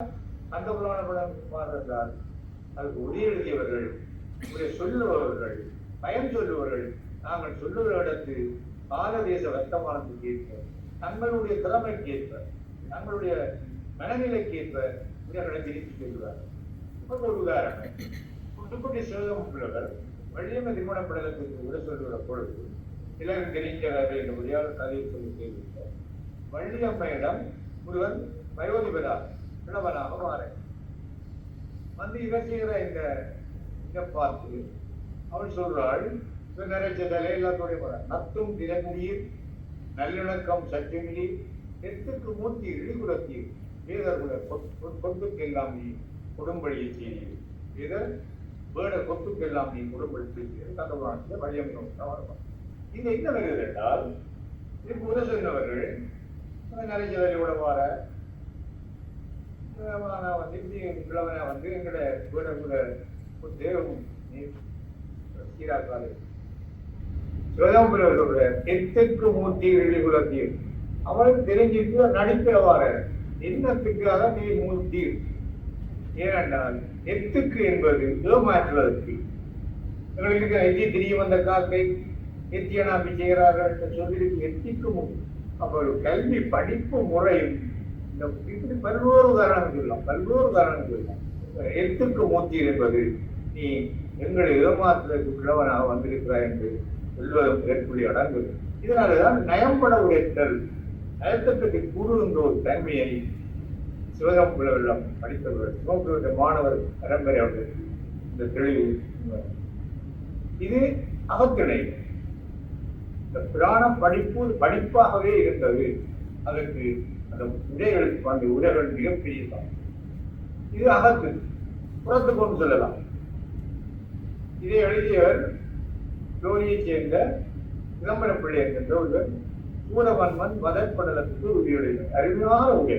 அந்த புராண படம் பார்த்தால் அதுக்கு உரை எழுதியவர்கள், உரை சொல்லுபவர்கள், பயன் சொல்லுபவர்கள், நாங்கள் சொல்லுகிற இடத்து பாரதேச வர்த்தமானத்துக்கு ஏற்ப, தங்களுடைய திறமைக்கேற்ப, தங்களுடைய மனநிலைக்கேற்ப உரைகளை திருப்பி சொல்லுவார்கள். ஒரு உதாரணம், புதுக்குடி சிவகம் உள்ளவர் வள்ளியம்ம திருமண படலத்துக்கு உரை சொல்லுகிற பொழுது எல்லாரும் தெரிஞ்ச கதை முடியாத கதையை சொல்லி கேள்வித்தார். வள்ளியம்மையிடம் ஒருவன் வயோதிபராக இளவனாக மாற வந்து இவர் செய்கிற இதை பார்த்து அவள் சொல்றாள், நிறைச்சதலை எல்லாத்தோடைய நத்தும் தினமுடியில் நல்லிணக்கம் சற்றுமிழி எத்துக்கு மூர்த்தி இழிகுலத்தீர் வேதர்குல கொத்துக்கெல்லாம் நீ குடும்படியை செய்தீர், வேதர் வேட கொத்துக்கெல்லாம் நீ குடும்படி செய்தீர் தந்தபுராணத்தில் வழியமைக்க. இது என்ன வருகிறது என்றால், இதுக்கு உரை சொன்னவர்கள் நிறைச்சதலையோட வார கிழவனை வந்து எங்களோட தேவம் சீராக்காது சிவதாம்புரவர்களோட எத்துக்கு மூர்த்தி இழிகுலத்தீர் அவளுக்கு தெரிஞ்சிட்டு நடிக்கிறவாற என்னத்துக்காக நீ மூர்த்தி. ஏனென்றால் எத்துக்கு என்பது ஏமாற்றுவதற்கு. எங்களுக்கு எத்தி தெரிய வந்த காக்கை எத்தியனாப்பி செய்கிறார்கள் என்று சொல்லியிருக்கு. எத்திக்கும் அப்போ கல்வி படிப்பு முறையும் இப்படி பல்வேறு உதாரணம் சொல்லலாம், பல்வேறு உதாரணம் சொல்லலாம். எத்துக்கு மூர்த்தி என்பது நீ எங்களை ஏமாற்றுவதற்கு கிழவனாக வந்திருக்கிறாய் என்று சொல்வதும் ஏற்புள்ளி அடங்குது. இதனாலதான் நயம்பட உடைத்தல், நயத்தை பற்றி கூறுகின்ற ஒரு தன்மையை சிவகம் பிள்ளைகளிடம் படித்தவர்கள், சிவகுடைய மாணவர் பரம்பரை அவர்களுக்கு இந்த தெளிவு. இது அகத்திணை. இந்த புராணம் படிப்பாகவே இருந்தது. அதற்கு அந்த உரைகளுக்கு அந்த உரைகள் மிகப்பெரிய தான். இது அகத்து, புறத்து கொண்டு சொல்லலாம். இதை எழுதியவர் ஜோதியைச் சேர்ந்த சிதம்பர பிள்ளை என்கின்ற ஒருவர் சூரவன்மன் வதப்படலத்துக்கு உரையுடையவர். அருமையான உரை.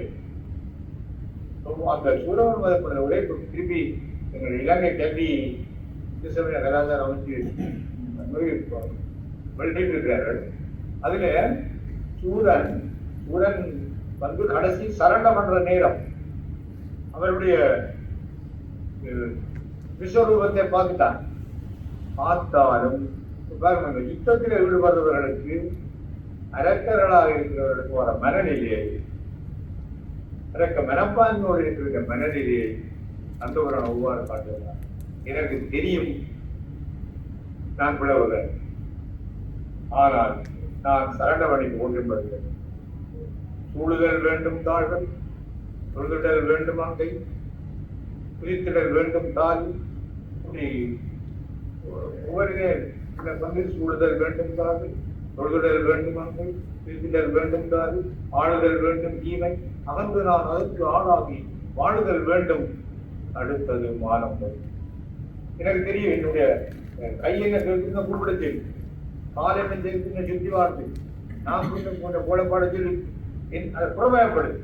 அந்த சூரவன் வதப்படல உரை திருப்பி எங்கள் இலங்கை கல்வி சமய கலாச்சார அமைச்சு வெளியிட்டிருக்கிறார்கள். அதுல சூரன் வந்து கடைசி சரணம் பண்ற நேரம் அவருடைய விஸ்வரூபத்தை பார்த்தாலும் யுத்தத்தில் ஈடுபடுபவர்களுக்கு அரக்கர்களாக இருக்கிறவர்களுக்கு வர மனநிலையை, அரக்க மனப்பான்மையோடு இருக்கிற மனநிலையை அந்த ஒரு ஒவ்வாறு காட்டுகிறார். எனக்கு தெரியும் நான் பிளவுகிறேன், ஆனால் நான் சரணவழிக்கு ஒன்றுபடுகிறேன். சூழுதல் வேண்டும் தாழ்கள், தொழுதிடல் வேண்டும் அங்கை, குறித்திடல் வேண்டும் தாய். ஒவ்வொருவரே சூழுதல் வேண்டும் தாழ்கள், தொழுதிடல் வேண்டும் அங்கை, குறித்திடல் வேண்டும் தாய், ஆளுதல் வேண்டும் ஈமை, அகன்று நான் அதற்கு ஆளாகி வாழுதல் வேண்டும். அடுத்தது மானம். எனக்கு தெரியும் என்னுடைய கை என்ன செலுத்தின குறிப்பிட செய்யும், கால் என்ன செலுத்தின சுற்றி வாழ்த்து, நான் கொஞ்சம் போலப்பாட சொல்லி அதை புறமயப்படுத்தி,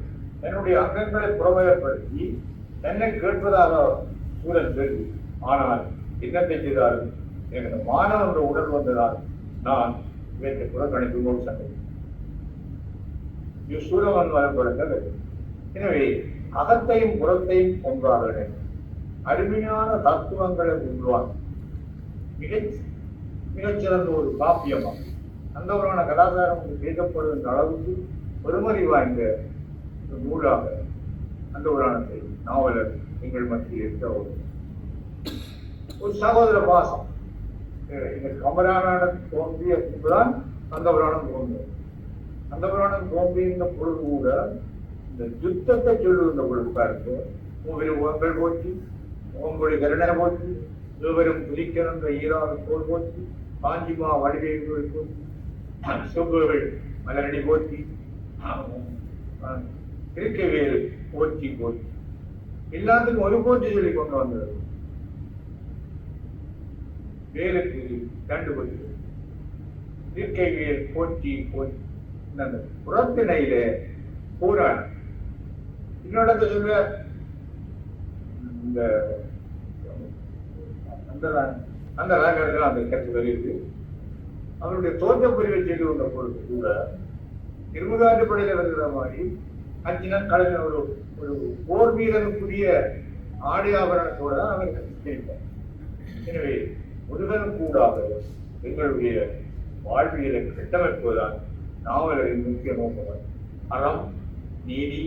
என்னுடைய அங்கங்களை புறமயப்படுத்தி என்னை கேட்பதாக சூழல் தெரிவி. ஆனால் என்னத்தை செய்தாலும் எனக்கு மானம் என்ற உடல் வந்ததால் நான் இவற்றை புறக்கணிப்பு போது சண்டை சூழவன் வரப்படுங்கள். எனவே அகத்தையும் புறத்தையும் ஒன்றாக அருமையான தத்துவங்களை உருவாக்கும் மிகச்சிறந்த ஒரு காப்பியமாக அந்த ஒரு கலாச்சாரம் பேசப்படுகின்ற அளவுக்கு பெருமதி வாய்ந்த நூலாக அந்த புராணத்தை நாவலர் எங்கள் மத்தியில் இருக்க ஒரு சகோதர பாசம். இந்த கமராமாயணம் தோன்றிய தான் அந்த புராணம் தோன்றும். அந்த புராணம் தோன்றிய பொழுது கூட இந்த யுத்தத்தை சொல்லுகின்ற பொழுது பாருங்க, உங்கள் போச்சு, உங்களுடைய கருணை போச்சு, இருவரும் புதிக்கிற ஈராத தோல் போச்சு, காஞ்சிமா வடிவேல் போச்சு, செவ்வேள் மலரடி போச்சு, திருக்கவேல் போச்சு போச்சு, எல்லாத்துக்கும் ஒரு போச்சு சொல்லி கொண்டு வந்தது. வேலுக்கு கண்டுபிடிச்சு திருக்கைவேல் போற்றி போச்சு. புறத்திணையில போராட இன்னொரு சொல்ல இந்த அந்த ராகத்தில் அந்த கருத்து வருது. அவருடைய தோற்ற பிரிவை செய்து கொண்ட பொழுது கூட திருமுகாட்டு படையில வருகிற மாதிரி அர்ஜுனன் கலைஞர் ஒரு ஒரு போர் வீரனுக்குரிய ஆடை ஆபரணத்தோட தான் அவர்கள் இருப்பார். எனவே முருகனுக்கூடாக எங்களுடைய வாழ்வியலை கட்டமைப்பதுதான் நாவலரின் முக்கிய நோக்கம். அறம், நீதி,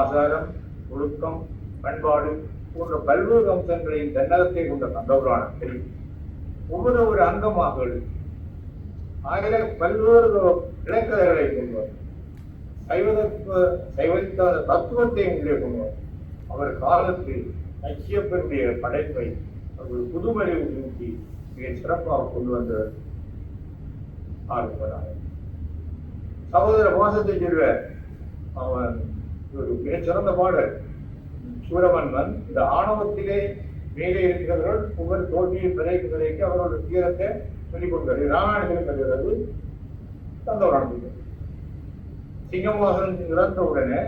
ஆசாரம், ஒழுக்கம், பண்பாடு போன்ற பல்வேறு அம்சங்களின் தன்னகத்தை கொண்ட கந்தபுராணத்தில் ஒவ்வொரு அங்கமாக பல்வேறு இலக்கதைகளை கொண்டவர். சைவத்த தத்துவத்தை உள்ளே கொண்டவர். அவர் காலத்தில் ஐக்கியப்பனுடைய படைப்பை ஒரு புதுமறிவு நோக்கி மிக சிறப்பாக கொண்டு வந்த ஆளுநராக சகோதர மோசத்தை சொல்வ அவன் ஒரு மிகச்சிறந்த பாடல். சூரமன்மன் இந்த ஆணவத்திலே மேலே இருக்கிறவர்கள் ஒவ்வொரு தோல்வியை விதைக்கு அவரோட தீரத்தை சொல்லிக் கொண்டார். ராமாயணத்தில் கருதுகிறது தந்தவரான சிங்கமோசன் இறந்த உடனே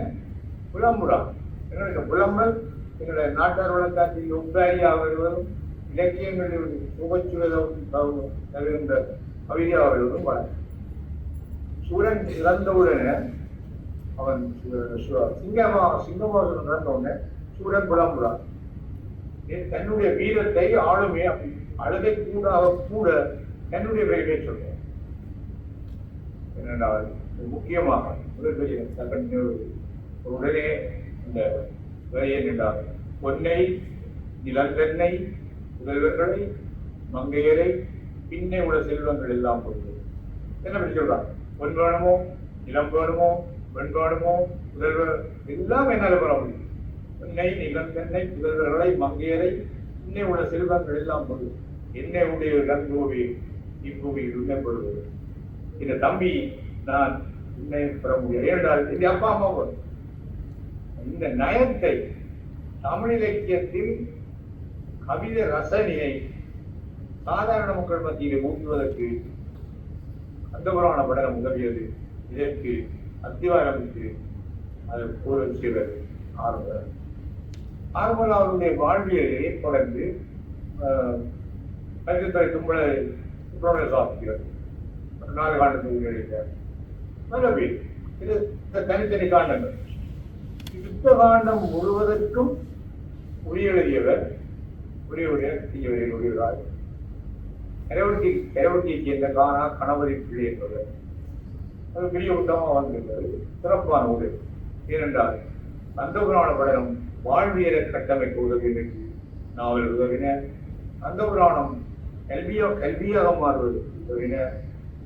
புலம்புறான். எங்களுக்கு புலம்பல் எங்களுடைய நாட்டார் வழக்காற்றில் உப்பாரியாக வருவதும் இலக்கியங்களில் சுபச்சுவதும் தவிர்ந்த கவிதையாக வருவதும் வளம். சூரன் இறந்தவுடனே அவன் சிங்கமோசன் இறந்த உடனே சூரன் புலம்புறான். தன்னுடைய வீரத்தை ஆளுமே அப்படி அழுகை கூட தன்னுடைய பெயரை சொல்றேன். என்னென்றால் முக்கியமாக உடனே இந்த வேலையை நின்றார். பொன்னை, நிலங்கண்ணை, முதல்வர்களை, மங்கையரை, பின்னே உள்ள செல்வங்கள் எல்லாம் பொருள். என்ன சொல்றான்? பொன் வேணுமோ, நிலம் வேணுமோ, பெண் வேணுமோ, முதல்வர் எல்லாம் என்னால் பெற முடியும். பொன்னை, நிலங்கண்ணை, முதல்வர்களை, மங்கையரை, பின்னே உள்ள செல்வங்கள் எல்லாம் பொருள். என்னை உடைய இளங்கோவி இப்பூமியில் உண்மைப்படுவது. இந்த தம்பி நான் உண்மை பெற முடியாது. ஏனென்றால் இந்த அப்பா அம்மா இந்த நயத்தை தமிழ் இலக்கியத்தில் கவிதை ரசனையை சாதாரண மக்கள் மத்தியில் ஊட்டுவதற்கு கந்தபுராண படலம் உதவியது. இதற்கு அத்திவாரமிட்டு அது ஒரு சிலர் ஆரம்பர் அவருடைய வாழ்வியலை தொடர்ந்து கல்வித்துறை சுப்பிரமணிய சாஸ்திரிகள் 4 காண்டத்தில் எழுதினார். நல்ல பேர். இது தனித்தனி காண்டங்கள். யுத்த காண்டம் முழுவதற்கும் உரிய எழுதியவர் உரியவராய் கரவட்டியை சேர்ந்த காணா கணவரி பிள்ளை என்பவர். அது பெரிய உத்தமாக வந்திருந்தது. சிறப்பான ஒரு. ஏனென்றால் கந்தபுராண படலம் வாழ்வியலை கட்டமைக்க உதவி நாவல் உதவின. கந்தபுராணம் கல்வியாக மாறுவது உதவின.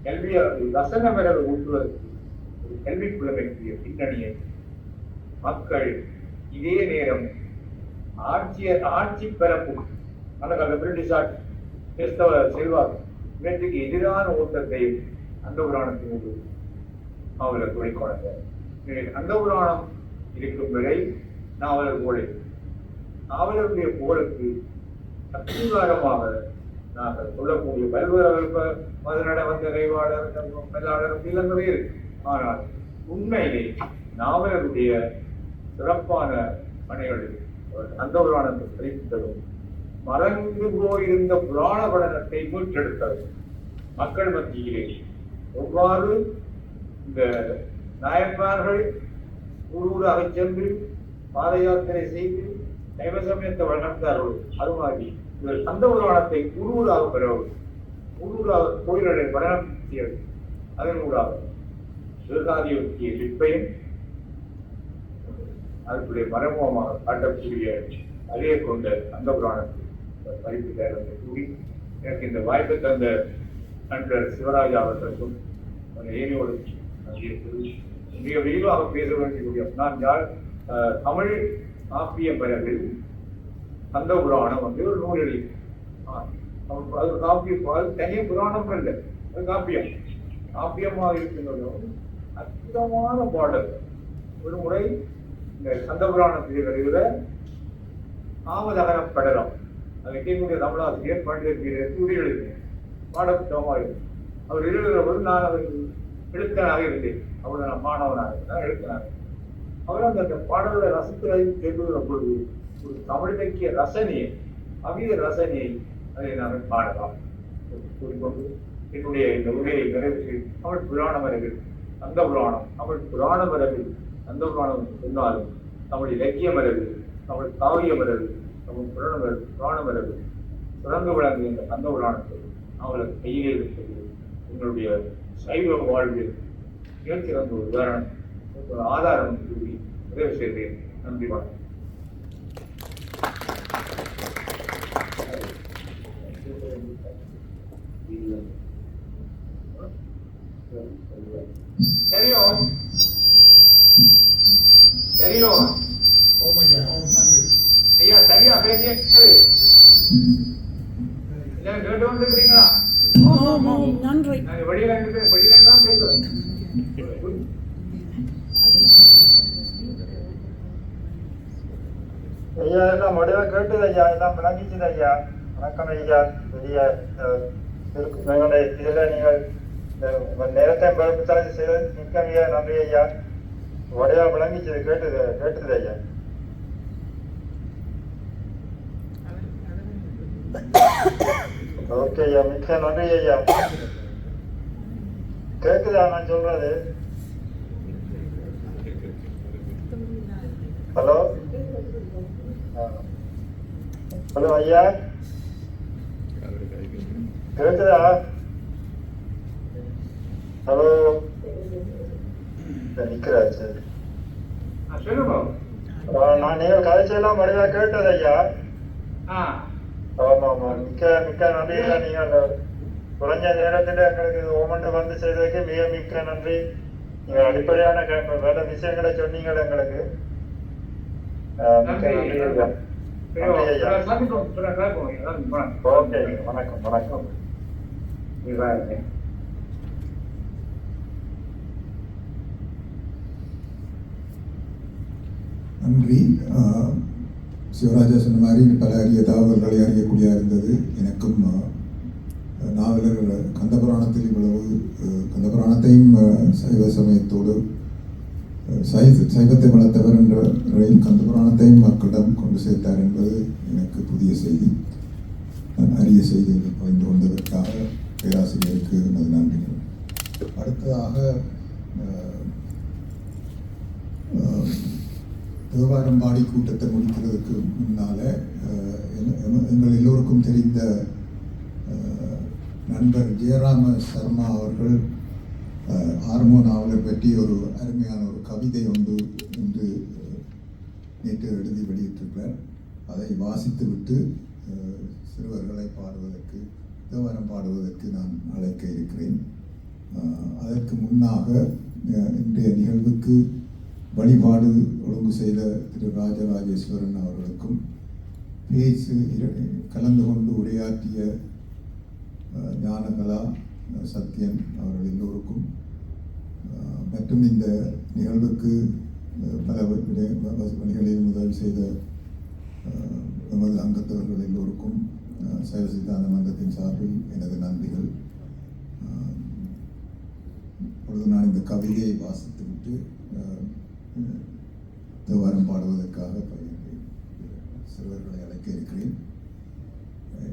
கல்வியாக ரசன விரல் ஊட்டுவதற்கு ஒரு கல்வி புலமைக்குரிய பின்னணியை மக்கள் இதே நேரம் ஆட்சி பெறப்பும் அந்த பிரிட்டிஷ் ஆட்சி கிறிஸ்தவ செல்வாக்கு இவற்றுக்கு எதிரான ஓட்டத்தையும் அந்த புராணத்தின் நாவலர் துணைக்கொண்டார். கந்தபுராணம் இருக்கும் வரை நாவலர் புகழை நாவலருடைய புகழுக்கு அத்திவாரமாக நாங்கள் சொல்லக்கூடிய பல்வேறு மதுநட வந்த கைவாளர் மேலாளர் இளங்கவே இருக்கு. ஆனால் உண்மையிலே நாவலருடைய சிறப்பான பணிகளில் கந்தபுராணத்தை படித்ததும் மறந்து போயிருந்த புராண படலத்தை மீட்டெடுத்தது. மக்கள் மத்தியிலே எவ்வாறு இந்த நாயன்மார்கள் ஊராக சென்று பாத யாத்திரை செய்து சைவ சமயத்தை வளர்ந்தார்கள். அது மாதிரி இவர் கந்தபுராணத்தை ஊராக பெறவர்கள் ஊராக கோயில்களை படம் செய்வது. அதன் ஊடாக சிவகாதியை சிற்பையும் அதற்குரிய மறைமுகமாக காட்டக்கூடிய அதே கொண்ட கந்தபுராணத்தை படிப்பு தேர்தலை கூறி எனக்கு இந்த வாய்ப்பை தந்த நண்பர் சிவராஜா அவர்களுக்கும் ஏனியோடு மிக விரிவாக பேச வேண்டிய நான் தமிழ் காப்பிய பெயரில் கந்தபுராணம் ஒரு நூல் எழுதி அது காப்பியம் தனிய புராணம் இல்லை, அது காப்பியமாக இருக்கின்றதும் அற்புதமான பாடல். ஒரு முறை இந்த கந்தபுராணத்தில் வருகிற ஆமதகரம் படலம் அதை கேட்கக்கூடிய தமிழாசிரியர் பண்டிதர் உரி எழுதினேன். பாடப்புத்தகமாக இருக்கும். அவர் எழுதுகிற போது நான் அவர் எழுத்தனாக இருந்தேன். அவர் நான் மாணவனாக இருந்தால் எழுத்தனாக. அவர் அந்த பாடல்களை ரசித்து கேட்கிற பொழுது ஒரு தமிழ் இலக்கிய ரசனையை அமித ரசனையை அதை நாங்கள் பாடலாம் கூறிக்கொண்டு என்னுடைய இந்த உரையை நிறைவு தமிழ் புராண வரவில் அந்த புராணம் தமிழ் புராண வரவில் அந்த புராணம் சொன்னாலும் தமிழ் இலக்கிய மரபு, தமிழ் காவிய மரபு, தமிழ் புராண மரபு சிறந்து விளங்குகின்ற இந்த கந்த புராணத்தை அவங்களுக்கு கையிலே இருக்கிறது. எங்களுடைய சைவ வாழ்வில் மிகச்சிறந்த ஒரு உதாரணம், ஒரு ஆதாரம் கூறி நிறைவு செய்கிறேன். நன்றி, வணக்கம். தெரியும் தெரியும் ஐயா, சரியா பேசிய கேட்டு வந்துருக்கீங்களா? நன்றி. வெளியில தான் பேசுவேன். ஐயா எல்லாம் முடிவா கேட்டது ஐயா, எல்லாம் விளங்கிச்சது ஐயா. வணக்கம் ஐயா. பெரிய இதுல நீங்கள் நேரத்தை பரப்புத்தாச்சு செய்தது மிக்க ஐயா, நன்றி ஐயா. உடையா விளங்கிச்சது, கேட்டது ஐயா. ஓகே ஐயா, மிக்க நன்றி ஐயா. கேக்குதா நான் சொல்றது? ஹலோ ஹலோ ஐயா, கேக்குதா? ஹலோ, நிக்கிறாச்சு. நான் நீங்கள் கதைச்செல்லாம் மறுபடியா கேட்டது ஐயா. ஆமா ஆமா, மிக்க நன்றி ஐயா. நீங்கள் குறைஞ்ச நேரத்தில் எங்களுக்கு ஓமண்டு வந்து செய்ததுக்கு மிக மிக்க நன்றி. நீங்கள் அடிப்படையான வேற விஷயங்களை சொன்னீங்க எங்களுக்கு. மிக்க நன்றி ஐயா. நன்றி ஐயா. ஓகே, வணக்கம் வணக்கம். நன்றி. சிவராஜா சொன்ன மாதிரி பல அரிய தகவல்களை அறியக்கூடியதாக இருந்தது. எனக்கும் நாவலர் கந்தபுராணத்தில் இவ்வளவு கந்தபுராணத்தையும் சைவ சமயத்தோடு சைவத்தை வளர்த்தவர் என்ற கந்தபுராணத்தையும் மக்களிடம் கொண்டு சேர்த்தார் என்பது எனக்கு புதிய செய்தி. அரிய செய்தியை பகிர்ந்து கொண்டதற்காக பேராசிரியருக்கு எனது நன்றிகள். அடுத்ததாக தேவாரம்பாடி கூட்டத்தை முடிக்கிறதுக்கு முன்னால் எங்கள் எல்லோருக்கும் தெரிந்த நண்பர் ஜெயராம சர்மா அவர்கள் ஆர்மோ நாவலர் பற்றி ஒரு அருமையான ஒரு கவிதை ஒன்று என்று நேற்று எழுதி வெளியிட்டிருக்கிறார். அதை வாசித்து விட்டு சிறுவர்களை பாடுவதற்கு, தேவாரம் பாடுவதற்கு நான் அழைக்க இருக்கிறேன். அதற்கு முன்னாக இன்றைய நிகழ்வுக்கு வழிபாடு ஒழுங்கு செய்த திரு ராஜராஜேஸ்வரன் அவர்களுக்கும் கலந்து கொண்டு உரையாற்றிய ஞானகலா சத்யன் அவர்கள் எல்லோருக்கும் மற்றும் இந்த நிகழ்வுக்கு பல வழிகளில் உதவி செய்த எமது அங்கத்தவர்கள் எல்லோருக்கும் சைவ சித்தாந்த மன்றத்தின் சார்பில் எனது நன்றிகள். இப்பொழுது நான் இந்த கவிதையை வாசித்துவிட்டு தேவாரம் பாடுவதற்காக சிறுவர்களை அழைக்க இருக்கிறேன்.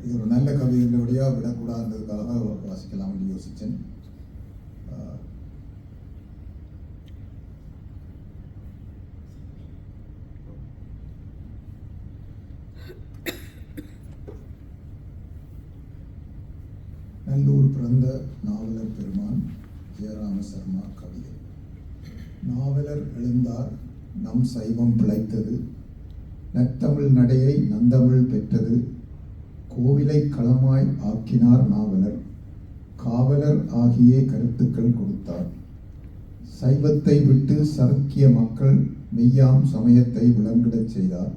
இது ஒரு நல்ல கவிதையுடையாக விடக்கூடாதுக்காக வாசிக்கலாம் என்று யோசித்தேன். நல்லூர் பிறந்த நாவலர் பெருமான் ஜெயராம சர்மா கவிதை. நாவலர் எழுந்தார், நம் சைவம் பிழைத்தது, நற்றமிழ் நடையை நந்தமிழ் பெற்றது, கோவிலை களமாய் ஆக்கினார் நாவலர், காவலர் ஆகிய கருத்துக்கள் கொடுத்தார். சைவத்தை விட்டு சறுக்கிய மக்கள் மெய்யாம் சமயத்தை விளங்கிடச் செய்தார்.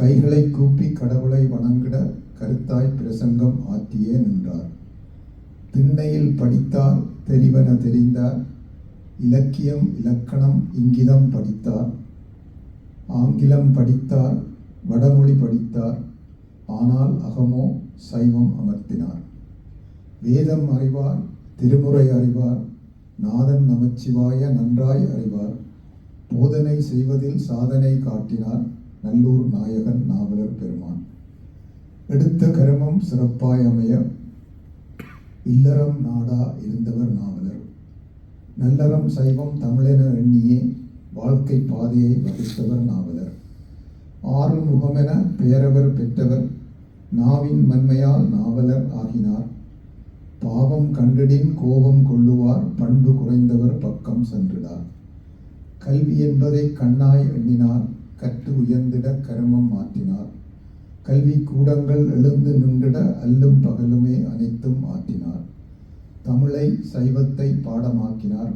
கைகளை கூப்பி கடவுளை வணங்கிட கருத்தாய் பிரசங்கம் ஆற்றியே நின்றார். திண்ணையில் படித்தார், தெரிவன தெரிந்தார், இலக்கியம் இலக்கணம் இங்கிதம் படித்தார். ஆங்கிலம் படித்தார், வடமொழி படித்தார், ஆனால் அகமோ சைவம் அமர்த்தினார். வேதம் அறிவார், திருமுறை அறிவார், நாதன் நமச்சிவாய நன்றாய் அறிவார். போதனை செய்வதில் சாதனை காட்டினார், நல்லூர் நாயகன் நாவலர் பெருமான். எடுத்த கருமம் சிறப்பாய் அமைய இல்லறம் நாடா இருந்தவர் நாவலர். நல்லறம் சைவம் தமிழென எண்ணியே வாழ்க்கை பாதையை வகுத்தவர் நாவலர். ஆறு முகமென பெயரவர் பெற்றவர் நாவின் மன்மையால் நாவலர் ஆகினார். பாவம் கண்டிடின் கோபம் கொள்ளுவார் பண்பு குறைந்தவர் பக்கம் சென்றிடார். கல்வி என்பதை கண்ணாய் எண்ணினார் கற்று உயர்ந்திட கருமம் மாற்றினார். கல்வி கூடங்கள் எழுந்து நின்றிட அல்லும் பகலுமே அனைத்தும் ஆற்றினார். தமிழை சைவத்தை பாடமாக்கினார்.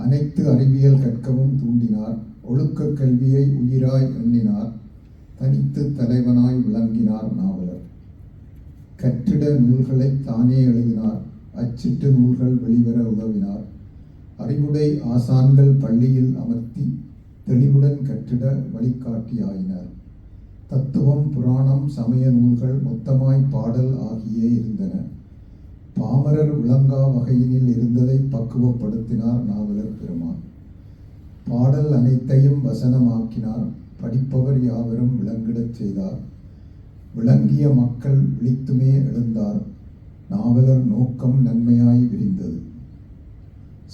அனைத்து அறிவியல் கற்கவும் தூண்டினார். ஒழுக்க கல்வியை உயிராய் எண்ணினார். தனித்து தலைவனாய் விளங்கினார் நாவலர். கற்றிட நூல்களை தானே எழுதினார். அச்சிட்டு நூல்கள் வெளிவர உதவினார். அறிவுடை ஆசான்கள் பள்ளியில் அமர்த்தி தெளிவுடன் கற்றிட வழிகாட்டி ஆயினார். தத்துவம் புராணம் சமய நூல்கள் மொத்தமாய் பாடல் ஆகியே இருந்தன. பாமரர் விளங்கா வகையினில் இருந்ததை பக்குவப்படுத்தினார் நாவலர் பெருமான். பாடல் அனைத்தையும் வசனமாக்கினார். படிப்பவர் யாவரும் விளங்கிடச் செய்தார். விளங்கிய மக்கள் விழித்துமே எழுந்தார். நாவலர் நோக்கம் நன்மையாய் விரிந்தது.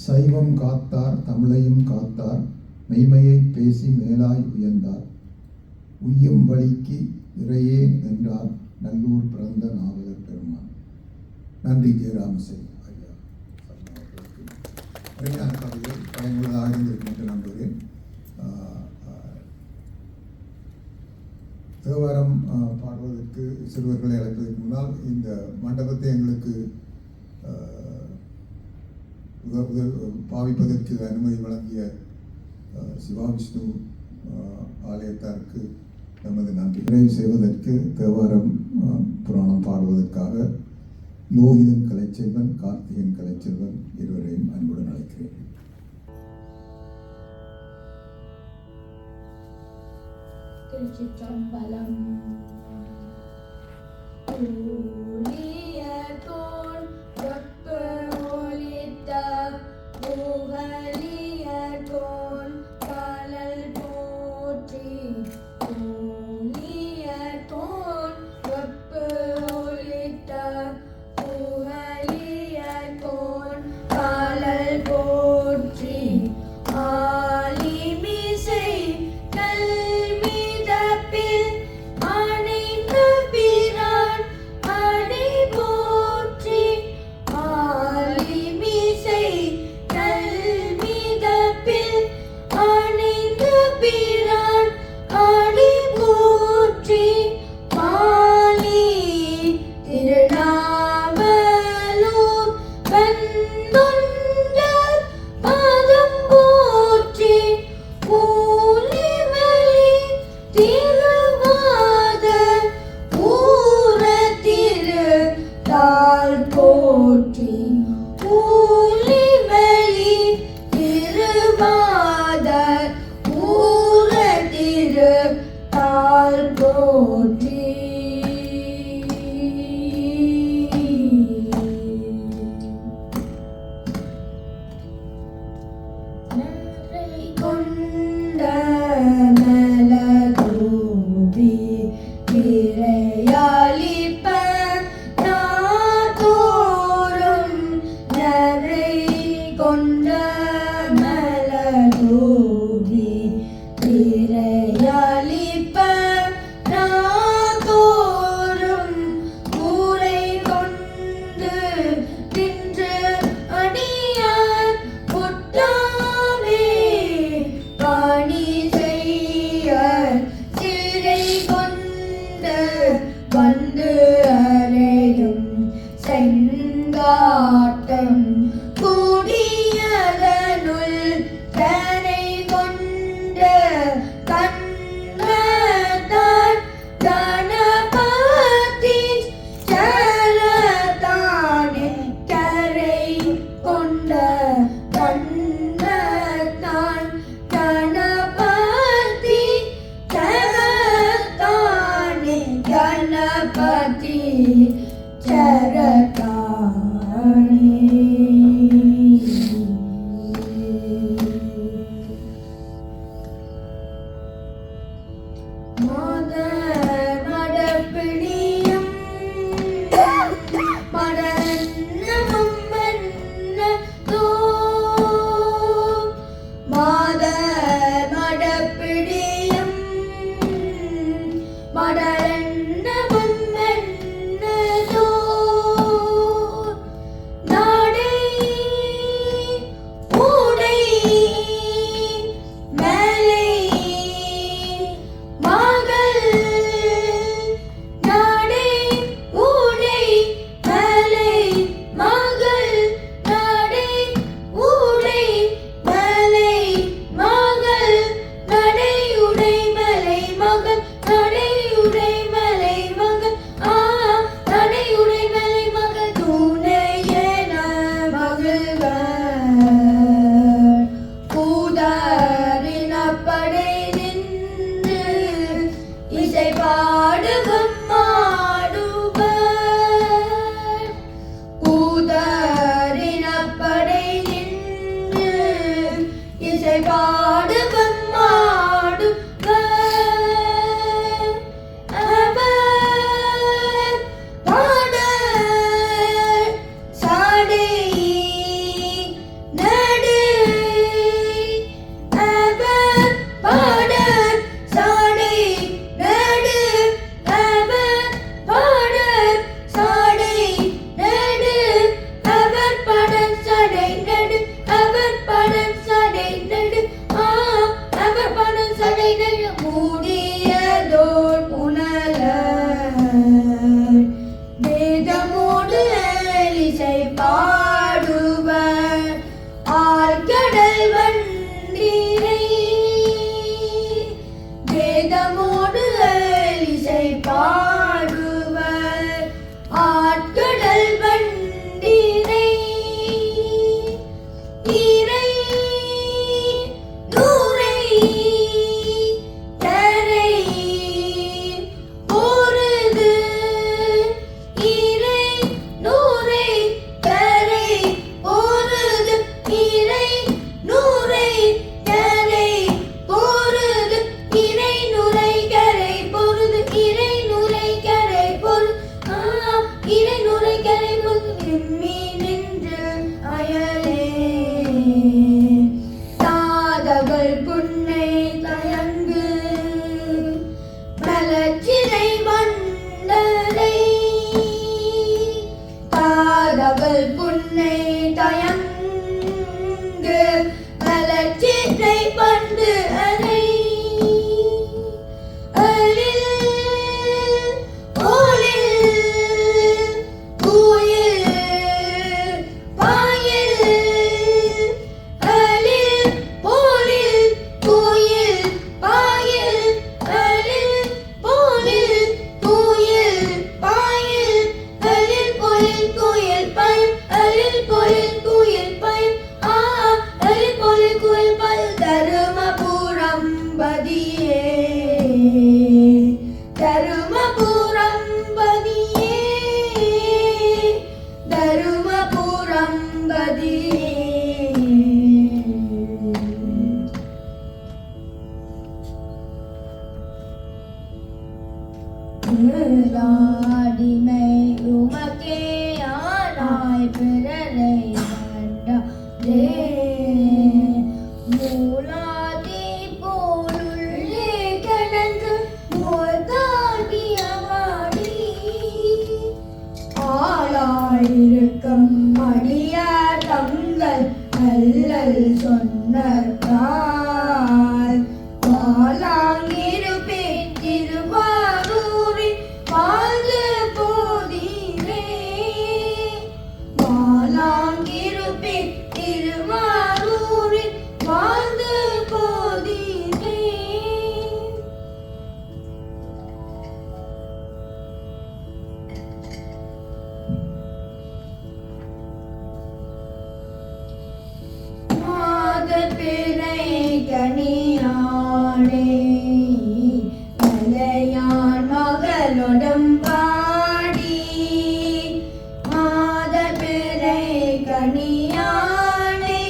சைவம் காத்தார், தமிழையும் காத்தார். மெய்மையை பேசி மேலாய் உயர்ந்தார். உய்யும் வழிக்கு இறையே என்றார் நல்லூர் பிறந்த நாவலர் பெருமான். நன்றி ஜெயராமசை ஐயா அவர்களுக்கு. அருமையான கவிதை பயனுள்ளதாக இருந்திருக்கும் என்று நம்புகிறேன். தேவாரம் பாடுவதற்கு சிறுவர்களை அழைப்பதற்கு முன்னால் இந்த மண்டபத்தை எங்களுக்கு பாவிப்பதற்கு அனுமதி வழங்கிய சிவா விஷ்ணு ஆலயத்தாருக்கு நமது நன்றி. நிறைவு செய்வதற்கு தேவாரம் புராணம் பாடுவதற்காக லோகிதன் கலைச்செல்வன், கார்த்திகன் கலைச்செல்வன் இருவரையும் அன்புடன் அழைக்கிறேன். திருச்சிற்றம்பலம். ஊழியர்கோன் தொப்பு ஒலித்த ஊழியர்கோன் கலல் போற்றி. ஊழியர்கோன் தொப்பு ஒலித்த ஊழியர்கோன் கலல் போற்றி. ஆலிமிசை கல்மிதப்பில் அணைந்த பிரான் அணை போற்றி. ஆலிமிசை கல்மிதப்பில் அணைந்த பிரான் அணை போற்றி. மாலி திருநாவலூர் வந்தொண்டர் பதம் போற்றி. ஊழிமலி திருவாதர் ஊரத்திரு தாள் போற்றி. ஊழிமலி திருவாதர் ஊரத்திரு தாள் போற்றி. நரை கொண்ட மலதூவி விரையாலிப்ப நாதோறும். நரை கொண்ட மலதூவி விரையாலிப்ப நாதோறும். ஊரை கொண்டு தின்று அடியார் புட்டாமே பணி செய்ய சிறை கொண்டு வந்து அறையும் செங்காட்டம் கூடியதனுள் கரை கொண்ட கண்ணதார் கணபதி சரதானே. கரை கொண்ட கண்ணதான் கணபதி சரதானே. கணபதி சரதானே. மத மடப்பிடியும் மடன்னமும் மன்னதோ. மாத மடலென்னவும் மென்னதோ நாடே ஊடை மேலை மகள் நாடே ஊடை மேலை மகள் நாடே ஊடை மேலை மகள் நடையுடை மலை மகள் நடையுடை மலை மகள் நடையுடை மலை மகள் துணையென மகிழ்வர் பூதாரினப்படை நின்று இசை பாடுகம் மாடுவர் பூதாரினப்படை நின்று இசை பாடுகம் மாடுவர் அவர் பாடல் சாடை நடு அவர் பாடல் சாடை நடு அவர் பாடல் சாடை நடு அவர் பாடல் சாடை நடு அவர் பாடல் சாடை நடு அவர் பாடல் சாடை நடு மூடியதோர் புனலர் வேதமோடு இசை பாடுவர் ஆழ்கடல் வண்டினை வேதமோடு இசை பாடுவர் ஆட்கடல் வண்டினை இறை நூரை தரை பொருது இறை நூரை தரை பொருது இறை நூரை தரை பொருது இறை நுரை கரை பொருது இறை நுரை கரை பொருது இறை நுரை கரை பொருது விம்மி நின்று அயலே தாதகள் புன்னை தயங்கு மலச்சிறை மண்டலை தாதகள் புன்னை தயங்கு மலச்சிறை பண்டு அலை அலில் ஓலில் குயில் பாயில் அலில் போலில் குயில் பாயில் அலில் போலில் குயில் பாயில் அலில் போலில் குயில் பாயில் அலில் போலில் குயில் பாயில் அலில் போலில் குயில் பாயில் தருமபுரம் பதியே தருமபுரம் பதியே தருமபுரம் பதியே லாடிமை உமக்கே ஆனாய் பிறரை வேண்டாதே மூலாதி போலுள்ளே கடந்து மோதாடியவாடி ஆளாயிருக்கும் அடியார் தங்கள் அல்லல் சொன்னார் வாளாங்கிருப்பேன் திருவாரூரில் வாழ்ந்து போதீரே வாளாங்கிருப்பேன் திருவாரூரில் வாழ்ந்து போதீரே மாதப்பிறை கனியாடே மலையான் மகளொடும் பாடி மாதப்பிறை கனியாடே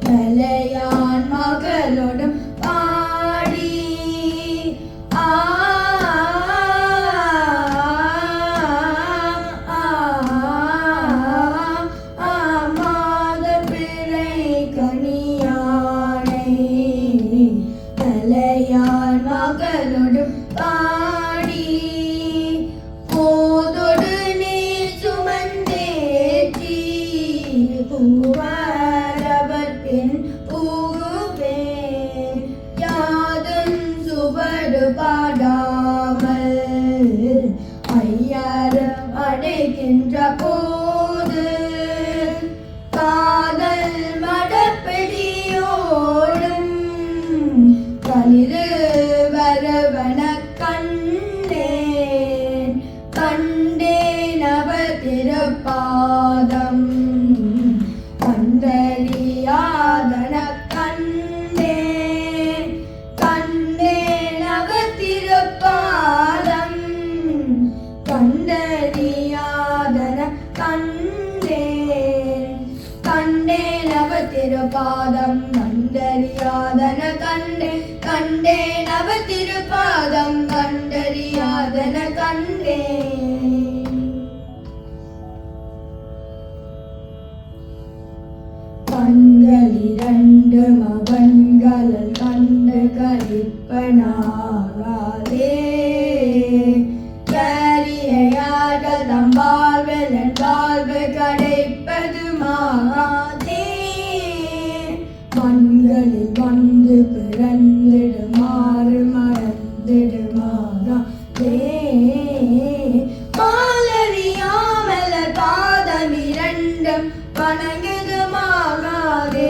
மலையான் மகளொடும் பாடி மாதப்பிறை கனியாடே பாடாமல் ஐயர் அடைகின்ற போது காதல் மடப்பிடியோடும் கலிரு வரவன கண்டேன் கண்டேன் அவர் திருப்பாதம் கண்டறியாதன கண்டேன் கண்டேன் அவர் திருப்பாதம் கண்டறியாதன கண்டேன் கண்டேன் அவர் திருப்பாதம் கண்டறியாதன கண்டேன் கண்டேன் அவர் திருப்பாதம் கண்டறியாதன கண்டேன் கண்களிரண்டும் அவன்களல் கண்டு கலிப்பனாகாதே கரியையார்கள் தம் வாழ்வென் வாழ்வு கிடைப்பதுமாகாதே மண்களில் வந்து பிறந்திடுமாறு மறந்திடுமாகாதே மாலறியாமல பாதம் இரண்டும் வணங்குதுமாகாதே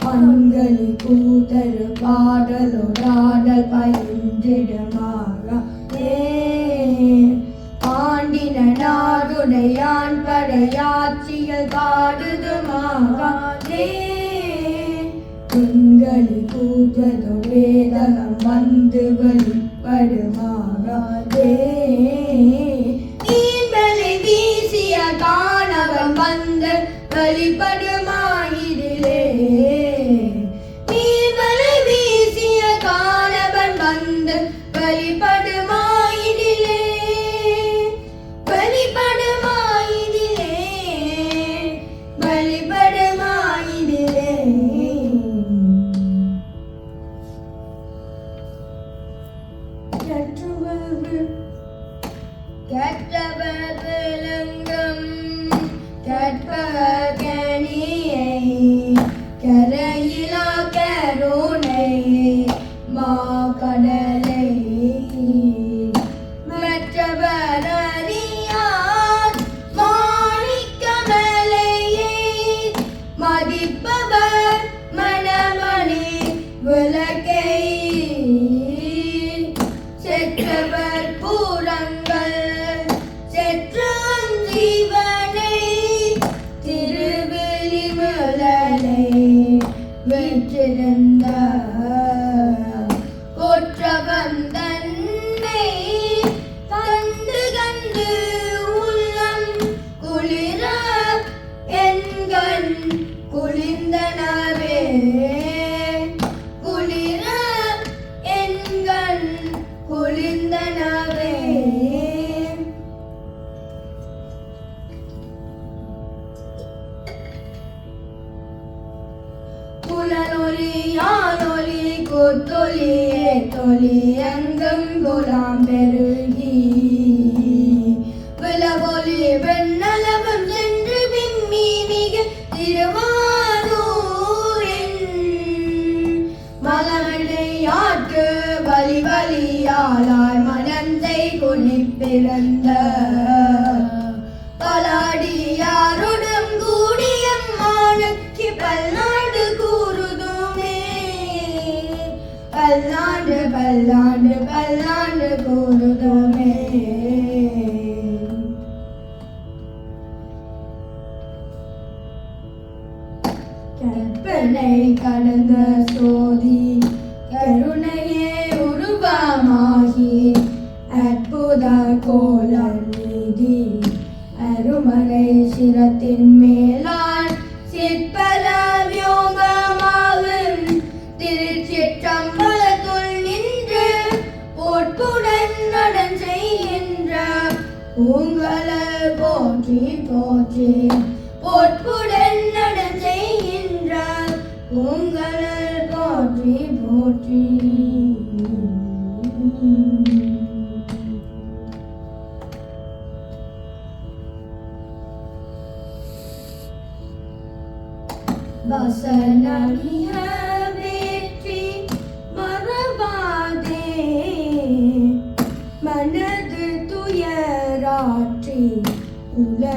பண்களில் கூத்தரு பாடலோடாடல் பயின்றிடுமாகாதே பாண்டின நாடுடையான் படையாட்சிகள் பாடுதுமாகாதே பெண்களில் கூத்ததோ வேதகம் வந்து வெளிப்படுமாகாதே நீர்மலை வீசிய காணவன் வந்து வெளிப்படுமாயிரிலே நீர்மலை வீசிய காணவன் வந்து வெளிப்படுமாயிரிலே வெளிப்படுமாயிரிலே வெளிப்படுமாயிரிலே கற்றவர் விளங்கும் கற்பகனியை கரையிலா கருணை மாகடலை மற்றவர் அறியார் மாணிக்கமலையை மதிப்பவர் மணமணி விளக்கை செற்றவர் பூரங்கள் செற்றான் ஜீவனை திருவிழிமலனை வெற்றிருந்த கொற்றவன் தன்னை கண்டு கண்டு உள்ளம் குளிர என்கண் குளிர்ந்தனவே குளிர என்கண் குளிர்ந்தனவே புலனொலி யானொலி கொத்தொலி ஏத்தொலி எங்கும் குலாம் பெருகி விளவொலி வெண்ணலவம் சென்று விம்மி மிக திருவாரூரின் மலமடையாற்று வலி வலியாளாய் மனந்தை குனிப்பிறந்த பலாடியாருடன் கூடிய மானுக்கு பல்லாண்டு கூறுதுமே பல்லாண்டு பல்லாண்டு பல்லாண்டு கூறுதுமே கற்பனை கடந்த சோதி கருணையே உருவமாகி அற்புத கோலம் நீதி அருமறை சிரத்தின் மேலான் சிற்பல வியோகமாகும் திருச்சிற்றம்பலத்துள் நின்று போட்புடன் நடன் செய்கின்ற பூங்கலர் போற்றி போற்றி போட்புடன் நடன் செய்கின்ற பூங்கலர் போற்றி போற்றி வசனமிக வேற்றி மறவாத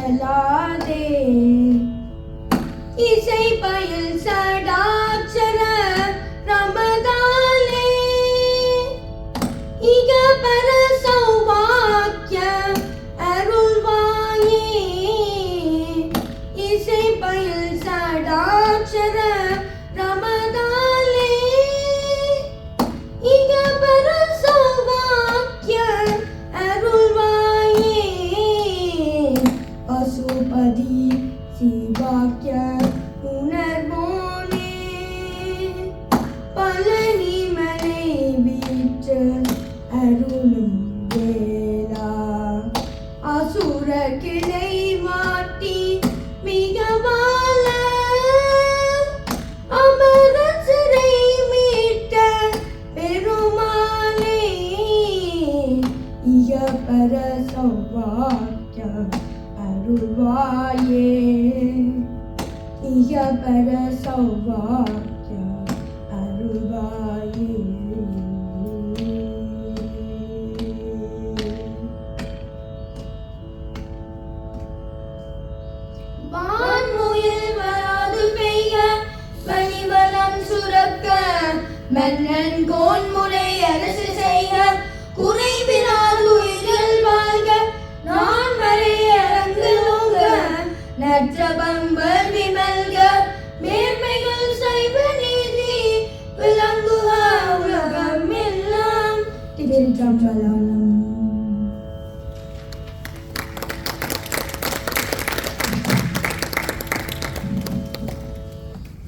இயலாதே இசை பயில் சடாட்சர ரமதாலே இக பர சௌபாக்கிய அருள்வாயே இசை பயில் சடாட்சர ரமதாலே இக பர சௌபாக்கிய அருள்வாயே பசுபதி சிவாக்கிய உணர்வோனே பழனி மலை வீற்று அருளும் வேளா அசுர கிளை மாட்டி மிக வாழ அமர சிறை மீட்ட பெருமாளே இக பர சௌபாக்கிய அருள்வாயே இக பர சௌபாக்கிய அருள்வாயே வான்முயில் வராது பெய்ய பனிவளம் சுரக்க மன்னன் கோன்முறை அரசு செய்ய குறைவிலாது உயிர்கள் வாழ்க நான் மறை அரங்குலோங்க நற்றபம்பர் விமல்க மேன்மைகள் சைவ நீதி விளங்குக உலகம் எல்லாம் திருச்சிற்றம்பலம்.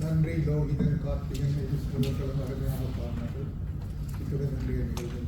நன்றி லோகிதன் கார்த்திகன் அருமையாக பாடினார்கள். இத்துடன் இன்றைய நிகழ்வு